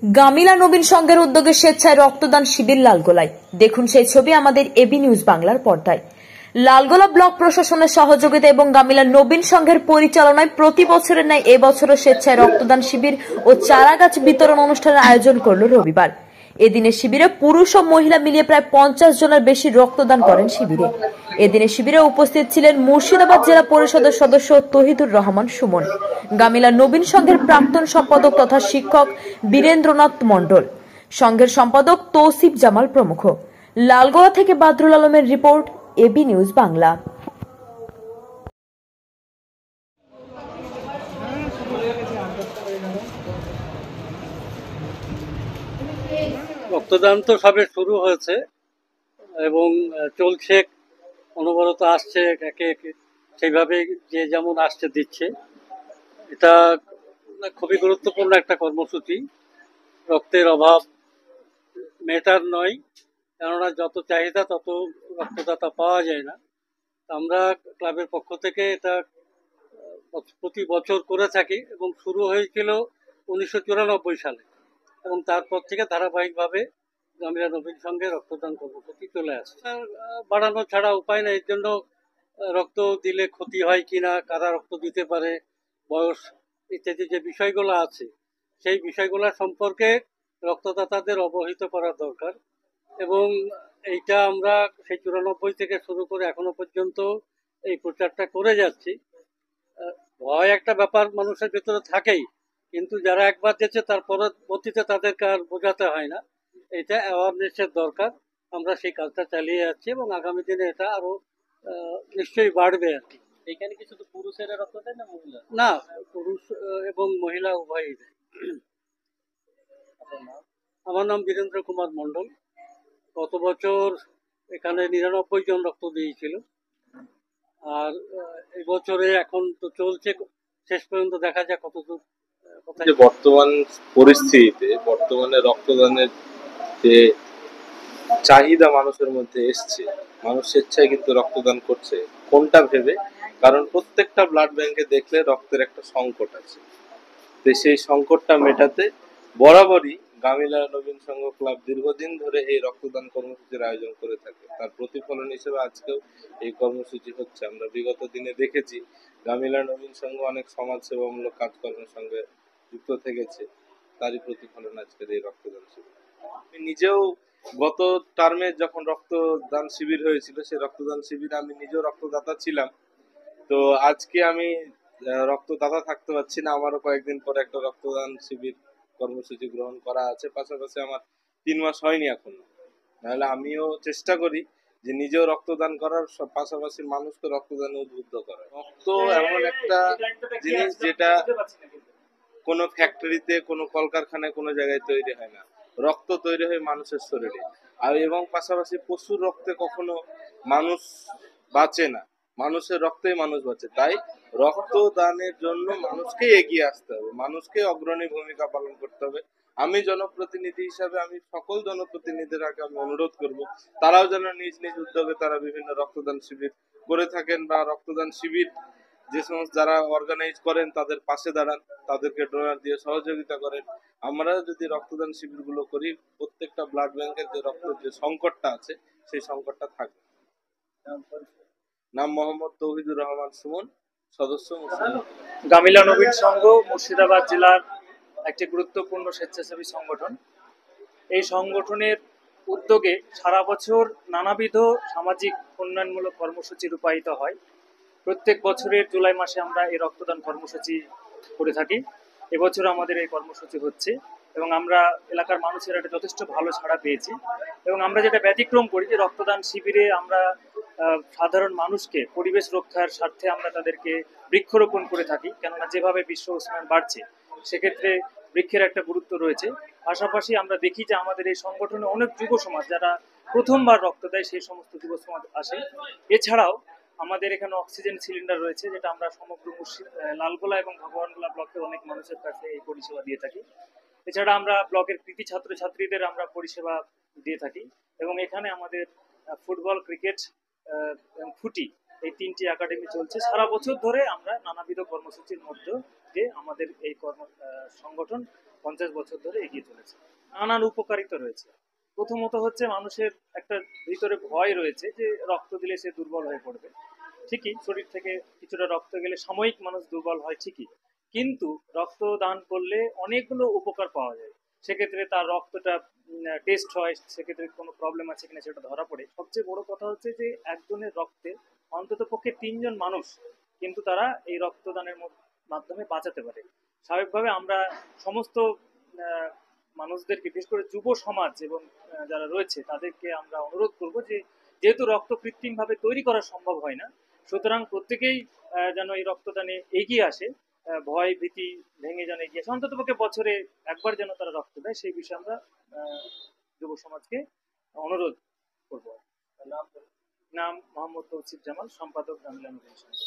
গামিলা নবীন সংঘের উদ্যোগে স্বেচ্ছায় রক্তদান শিবির লালগোলায়। দেখুন সেই ছবি আমাদের এবি নিউজ বাংলার পর্দায়। লালগোলা ব্লক প্রশাসনের সহযোগিতা এবং গামিলা নবীন সংঘের পরিচালনায় প্রতি বছরের ন্যায় এবছরও স্বেচ্ছায় রক্তদান শিবির ও চারাগাছ বিতরণ অনুষ্ঠানের আয়োজন করল রবিবার। এদিনের শিবিরে পুরুষ ও মহিলা মিলিয়ে প্রায় 50 জনের বেশি রক্তদান করেন শিবিরে। এদিনের শিবিরে উপস্থিত ছিলেন মুর্শিদাবাদ জেলা পরিষদের সদস্য তহিদুর রহমান সুমন, গামিলা নবীন সংঘের প্রাক্তন সম্পাদক তথা শিক্ষক বীরেন্দ্রনাথ মণ্ডল, সংঘের সম্পাদক তৌসিফ জামাল প্রমুখ। লালগোলা থেকে বাদরুল আলমের রিপোর্ট, এবি নিউজ বাংলা। রক্তদান তো সবে শুরু হয়েছে এবং চলছে, অনবরত আসছে একে একে, সেইভাবে যে যেমন আসছে দিচ্ছে। এটা খুবই গুরুত্বপূর্ণ একটা কর্মসূচি। রক্তের অভাব মেটার নয়, কেননা যত চাহিদা তত রক্তদাতা পাওয়া যায় না। আমরা ক্লাবের পক্ষ থেকে এটা প্রতি বছর করে থাকি এবং শুরু হয়েছিল 1994 সালে এবং তারপর থেকে ধারাবাহিকভাবে গামিলা নবীন সংঘে রক্তদান কর্মসূচি চলে আসছে। বাড়ানো ছাড়া উপায় নেই। এর জন্য রক্ত দিলে ক্ষতি হয় কিনা, কারা রক্ত দিতে পারে, বয়স ইত্যাদি যে বিষয়গুলো আছে, সেই বিষয়গুলো সম্পর্কে রক্তদাতাদের অবহিত করা দরকার। এবং এইটা আমরা সেই 94 থেকে শুরু করে এখনো পর্যন্ত এই প্রচারটা করে যাচ্ছি। ভয় একটা ব্যাপার মানুষের ভেতরে থাকেই, কিন্তু যারা একবার দিয়েছে তার পরবর্তীতে তাদেরকে আর বোঝাতে হয় না। এটা অ্যাওয়ারনেসের দরকার। আমরা সেই কাজটা চালিয়ে যাচ্ছি এবং আগামী দিনে এটা আরো নিশ্চয়ই বাড়বে আর কি। এখানে কি শুধু পুরুষেরা রক্ত দেয় না মহিলা? না, পুরুষ এবং মহিলা উভয়ই দেয়। আমার নাম বীরেন্দ্র কুমার মণ্ডল। গত বছর এখানে 99 জন রক্ত দিয়েছিল, আর এই বছরে এখন তো চলছে, শেষ পর্যন্ত দেখা যাক কতদূর। বর্তমান পরিস্থিতিতে বর্তমানে রক্তদানের যে চাহিদা মানুষের মধ্যে এসছে, মানুষ স্বেচ্ছায় কিন্তু রক্তদান করছে। কোনটা ভেবে? কারণ প্রত্যেকটা ব্লাড ব্যাংকে দেখলে রক্তের একটা সংকট আছে। তো সেই সংকটটা মেটাতে বরাবরই গামিলা নবীন সংঘ ক্লাব দীর্ঘদিন ধরে এই রক্তদান কর্মসূচির আয়োজন করে থাকে। তার প্রতিফলন হিসেবে আজকেও এই কর্মসূচি হচ্ছে। আমরা বিগত দিনে দেখেছি গামিলা নবীন সংঘ অনেক সমাজসেবামূলক কাজকর্মের সঙ্গে যুক্ত থেকেছে, তারই প্রতিফলন আজকের এই রক্তদান শিবির। আমি নিজেও গত টার্মে যখন রক্তদান শিবির হয়েছিল, সেই রক্তদান শিবিরে আমি নিজেও রক্তদাতা ছিলাম। তো আজকে আমি রক্তদাতা থাকতে পারছি না, আমারও কয়েকদিন পরে একটা রক্তদান শিবির কর্মসূচি গ্রহণ করা আছে। পাশাপাশি আমার 3 মাস হয়নি এখনো। নাহলে আমিও চেষ্টা করি যে নিজেও রক্তদান করার পাশাপাশি মানুষকে রক্তদানে উদ্বুদ্ধ করা। রক্ত এমন একটা জিনিস যেটা কোনো ফ্যাক্টরিতে, কোনো কলকারখানায়, কোনো জায়গায় তৈরি হয় না। রক্ত তৈরি হয় মানুষের শরীরে। আর এবং পাশাপাশি পশুর রক্তে কখনো মানুষ বাঁচে না, মানুষের রক্তেই মানুষ বাঁচে। তাই রক্তদানের জন্য মানুষকে এগিয়ে আসতে হবে, মানুষকে অগ্রণী ভূমিকা পালন করতে হবে। আমি জনপ্রতিনিধি হিসাবে আমি সকল জনপ্রতিনিধিদের আগে আমি অনুরোধ করব, তারাও যেন নিজ নিজ উদ্যোগে তারা বিভিন্ন রক্তদান শিবির করে থাকেন, বা রক্তদান শিবির যে সমস্ত যারা অর্গানাইজ করেন তাদের পাশে দাঁড়ান, তাদেরকে ডোনার দিয়ে সহযোগিতা করেন। আমরা যদি রক্তদান শিবিরগুলো করি, প্রত্যেকটা ব্লাড ব্যাংকের যে রক্তের যে সংকটটা আছে সেই সংকটটা থাকবে। নাম মোহাম্মদ তৌহিদুর রহমান সুমন, সদস্য গামিলা নবীন সংঘ মুর্শিদাবাদ জেলার একটি গুরুত্বপূর্ণ স্বেচ্ছাসেবী সংগঠন। এই সংগঠনের উদ্যোগে সারা বছর নানাবিধ সামাজিক উন্নয়নমূলক কর্মসূচি রূপায়িত হয়। প্রত্যেক বছরের জুলাই মাসে আমরা এই রক্তদান কর্মসূচি করে থাকি। এবছর আমাদের এই কর্মসূচি হচ্ছে এবং আমরা এলাকার মানুষের একটা যথেষ্ট ভালো সাড়া পেয়েছি। এবং আমরা যেটা ব্যতিক্রম করি যে রক্তদান শিবিরে আমরা সাধারণ মানুষকে পরিবেশ রক্ষার স্বার্থে আমরা তাদেরকে বৃক্ষরোপণ করে থাকি, কেননা যেভাবে বিশ্ব উষ্ণায়ন বাড়ছে সেক্ষেত্রে বৃক্ষের একটা গুরুত্ব রয়েছে। পাশাপাশি আমরা দেখি যে আমাদের এই সংগঠনে অনেক যুব সমাজ যারা প্রথমবার রক্ত দেয়, সেই সমস্ত যুব সমাজ আসে। এছাড়াও আমাদের এখানে অক্সিজেন সিলিন্ডার রয়েছে, যেটা আমরা সমগ্র লালগোলা এবং ভগবানগোলা ব্লকের অনেক মানুষের কাছে এই পরিষেবা দিয়ে থাকি। এছাড়া আমরা ব্লকের কৃতি ছাত্রছাত্রীদের আমরা পরিষেবা দিয়ে থাকি এবং এখানে আমাদের ফুটবল, ক্রিকেট এবং ফুটি এই 3টি একাডেমি চলছে। সারা বছর ধরে আমরা নানাবিধ কর্মসূচির মধ্যে দিয়ে আমাদের এই সংগঠন 50 বছর ধরে এগিয়ে চলেছে। নানান উপকারিতা রয়েছে। প্রথমত হচ্ছে মানুষের একটা ভিতরে ভয় রয়েছে যে রক্ত দিলে সে দুর্বল হয়ে পড়বে। ঠিকই, শরীর থেকে কিছুটা রক্ত গেলে সাময়িক মানুষ দুর্বল হয় ঠিকই, কিন্তু রক্ত দান করলে অনেকগুলো উপকার পাওয়া যায়। সেক্ষেত্রে তার রক্তটা টেস্ট হয়, সেক্ষেত্রে কোনো প্রবলেম আছে কিনা সেটা ধরা পড়ে। সবচেয়ে বড় কথা হচ্ছে যে একজনের রক্তে অন্তত পক্ষে 3 জন মানুষ কিন্তু তারা এই রক্তদানের মাধ্যমে বাঁচাতে পারে। স্বাভাবিকভাবে আমরা সমস্ত আহ, মানুষদেরকে, বিশেষ করে যুব সমাজ এবং যারা রয়েছে তাদেরকে আমরা অনুরোধ করব যে যেহেতু রক্ত কৃত্রিম ভাবে তৈরি করা সম্ভব হয় না, সুতরাং প্রত্যেকেই যেন এই রক্তদানে এগিয়ে আসে, ভয় ভীতি ভেঙে যেন এগিয়ে আসে, অন্তত পক্ষে বছরে একবার যেন তারা রক্ত দেয়, সেই বিষয়ে আমরা যুব সমাজকে অনুরোধ করবো। নাম মোহাম্মদ তৌসিফ জামাল, সম্পাদক গামিলা নবীন সংঘ।